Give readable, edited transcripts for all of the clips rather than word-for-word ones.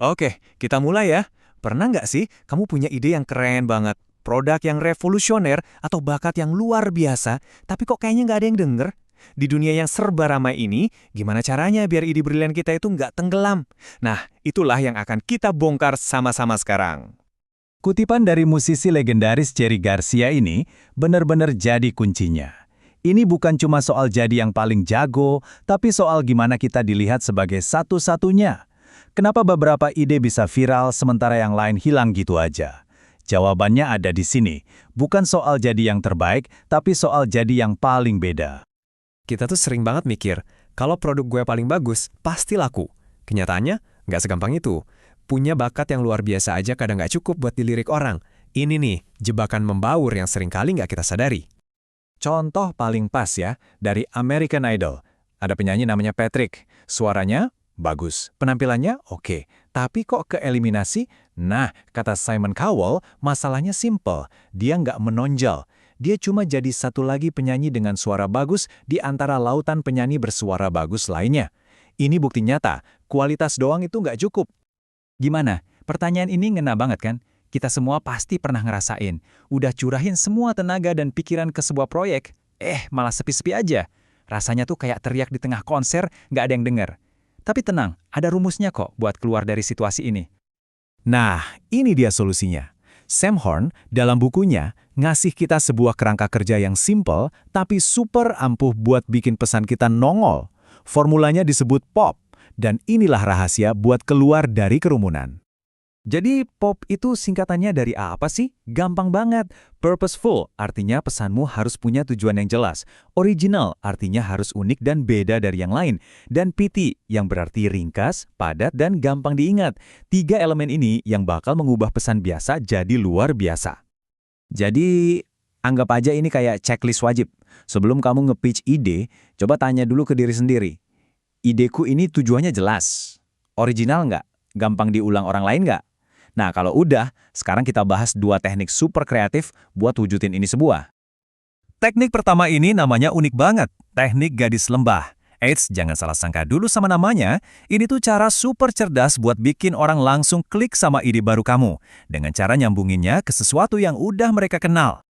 Oke, kita mulai ya. Pernah nggak sih kamu punya ide yang keren banget, produk yang revolusioner, atau bakat yang luar biasa, tapi kok kayaknya nggak ada yang denger? Di dunia yang serba ramai ini, gimana caranya biar ide brilian kita itu nggak tenggelam? Nah, itulah yang akan kita bongkar sama-sama sekarang. Kutipan dari musisi legendaris Jerry Garcia ini benar-benar jadi kuncinya. Ini bukan cuma soal jadi yang paling jago, tapi soal gimana kita dilihat sebagai satu-satunya. Kenapa beberapa ide bisa viral sementara yang lain hilang gitu aja? Jawabannya ada di sini. Bukan soal jadi yang terbaik, tapi soal jadi yang paling beda. Kita tuh sering banget mikir, kalau produk gue paling bagus, pasti laku. Kenyataannya, nggak segampang itu. Punya bakat yang luar biasa aja kadang nggak cukup buat dilirik orang. Ini nih, jebakan membaur yang seringkali nggak kita sadari. Contoh paling pas ya, dari American Idol. Ada penyanyi namanya Patrick. Suaranya bagus, penampilannya oke. Tapi kok keeliminasi? Nah, kata Simon Cowell, masalahnya simple. Dia nggak menonjol. Dia cuma jadi satu lagi penyanyi dengan suara bagus di antara lautan penyanyi bersuara bagus lainnya. Ini bukti nyata, kualitas doang itu nggak cukup. Gimana? Pertanyaan ini ngena banget kan? Kita semua pasti pernah ngerasain. Udah curahin semua tenaga dan pikiran ke sebuah proyek, malah sepi-sepi aja. Rasanya tuh kayak teriak di tengah konser, nggak ada yang denger. Tapi tenang, ada rumusnya kok buat keluar dari situasi ini. Nah, ini dia solusinya. Sam Horn dalam bukunya ngasih kita sebuah kerangka kerja yang simple tapi super ampuh buat bikin pesan kita nongol. Formulanya disebut POP, dan inilah rahasia buat keluar dari kerumunan. Jadi POP itu singkatannya dari apa sih? Gampang banget. Purposeful artinya pesanmu harus punya tujuan yang jelas. Original artinya harus unik dan beda dari yang lain. Dan PT yang berarti ringkas, padat, dan gampang diingat. 3 elemen ini yang bakal mengubah pesan biasa jadi luar biasa. Jadi anggap aja ini kayak checklist wajib. Sebelum kamu nge-pitch ide, coba tanya dulu ke diri sendiri. Ideku ini tujuannya jelas. Original nggak? Gampang diulang orang lain nggak? Nah, kalau udah, sekarang kita bahas 2 teknik super kreatif buat wujudin ini sebuah. Teknik pertama ini namanya unik banget, teknik gadis lembah. Eits, jangan salah sangka dulu sama namanya, ini tuh cara super cerdas buat bikin orang langsung klik sama ide baru kamu, dengan cara nyambunginnya ke sesuatu yang udah mereka kenal.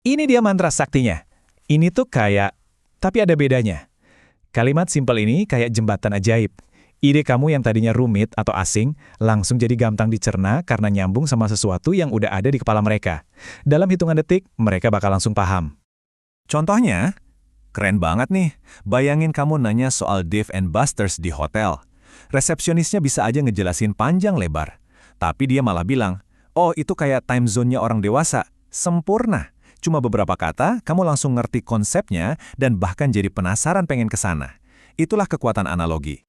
Ini dia mantra saktinya. Ini tuh kayak, tapi ada bedanya. Kalimat simpel ini kayak jembatan ajaib. Ide kamu yang tadinya rumit atau asing, langsung jadi gampang dicerna karena nyambung sama sesuatu yang udah ada di kepala mereka. Dalam hitungan detik, mereka bakal langsung paham. Contohnya, keren banget nih. Bayangin kamu nanya soal Dave and Buster's di hotel. Resepsionisnya bisa aja ngejelasin panjang lebar. Tapi dia malah bilang, oh itu kayak time zone-nya orang dewasa. Sempurna. Cuma beberapa kata, kamu langsung ngerti konsepnya dan bahkan jadi penasaran pengen ke sana. Itulah kekuatan analogi.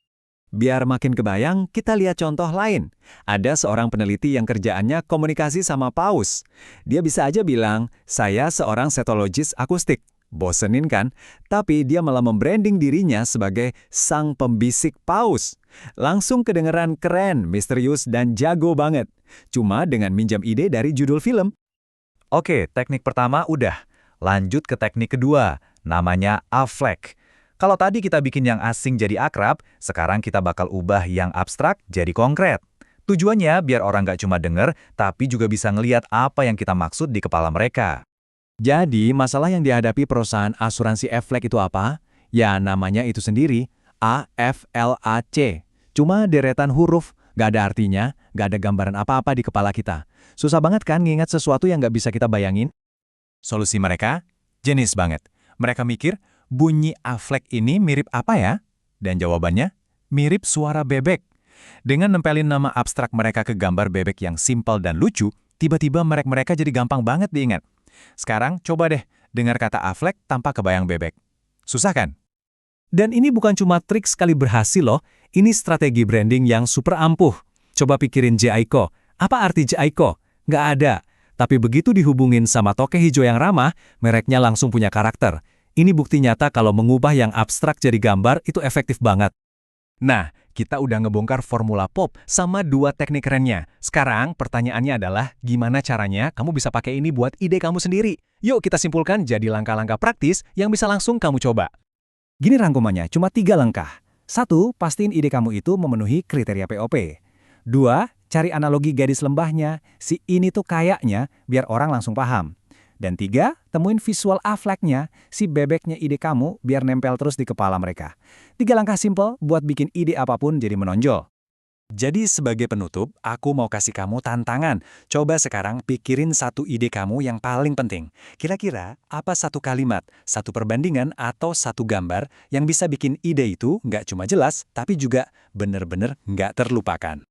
Biar makin kebayang, kita lihat contoh lain. Ada seorang peneliti yang kerjaannya komunikasi sama paus. Dia bisa aja bilang, saya seorang setologis akustik. Bosenin kan? Tapi dia malah membranding dirinya sebagai sang pembisik paus. Langsung kedengeran keren, misterius, dan jago banget. Cuma dengan minjam ide dari judul film. Oke, teknik pertama udah. Lanjut ke teknik kedua, namanya Affleck. Kalau tadi kita bikin yang asing jadi akrab, sekarang kita bakal ubah yang abstrak jadi konkret. Tujuannya biar orang nggak cuma denger, tapi juga bisa ngeliat apa yang kita maksud di kepala mereka. Jadi, masalah yang dihadapi perusahaan asuransi Affleck itu apa? Ya, namanya itu sendiri, AFLAC. Cuma deretan huruf, nggak ada artinya, nggak ada gambaran apa-apa di kepala kita. Susah banget kan ngingat sesuatu yang nggak bisa kita bayangin? Solusi mereka? Jenis banget. Mereka mikir, bunyi Affleck ini mirip apa ya? Dan jawabannya, mirip suara bebek. Dengan nempelin nama abstrak mereka ke gambar bebek yang simpel dan lucu, tiba-tiba mereka jadi gampang banget diingat. Sekarang coba deh dengar kata Affleck tanpa kebayang bebek. Susah kan? Dan ini bukan cuma trik sekali berhasil loh, ini strategi branding yang super ampuh. Coba pikirin J.I.C.O. Apa arti J.I.C.O? Nggak ada. Tapi begitu dihubungin sama toke hijau yang ramah, mereknya langsung punya karakter. Ini bukti nyata kalau mengubah yang abstrak jadi gambar itu efektif banget. Nah, kita udah ngebongkar formula POP sama 2 teknik kerennya. Sekarang pertanyaannya adalah gimana caranya kamu bisa pakai ini buat ide kamu sendiri? Yuk kita simpulkan jadi langkah-langkah praktis yang bisa langsung kamu coba. Gini rangkumannya, cuma 3 langkah. 1, pastiin ide kamu itu memenuhi kriteria POP. 2. Cari analogi gadis lembahnya, si ini tuh kayaknya, biar orang langsung paham. Dan 3. Temuin visual Affleck-nya, si bebeknya ide kamu, biar nempel terus di kepala mereka. 3 langkah simpel buat bikin ide apapun jadi menonjol. Jadi sebagai penutup, aku mau kasih kamu tantangan. Coba sekarang pikirin satu ide kamu yang paling penting. Kira-kira apa satu kalimat, satu perbandingan, atau satu gambar yang bisa bikin ide itu nggak cuma jelas, tapi juga bener-bener nggak terlupakan.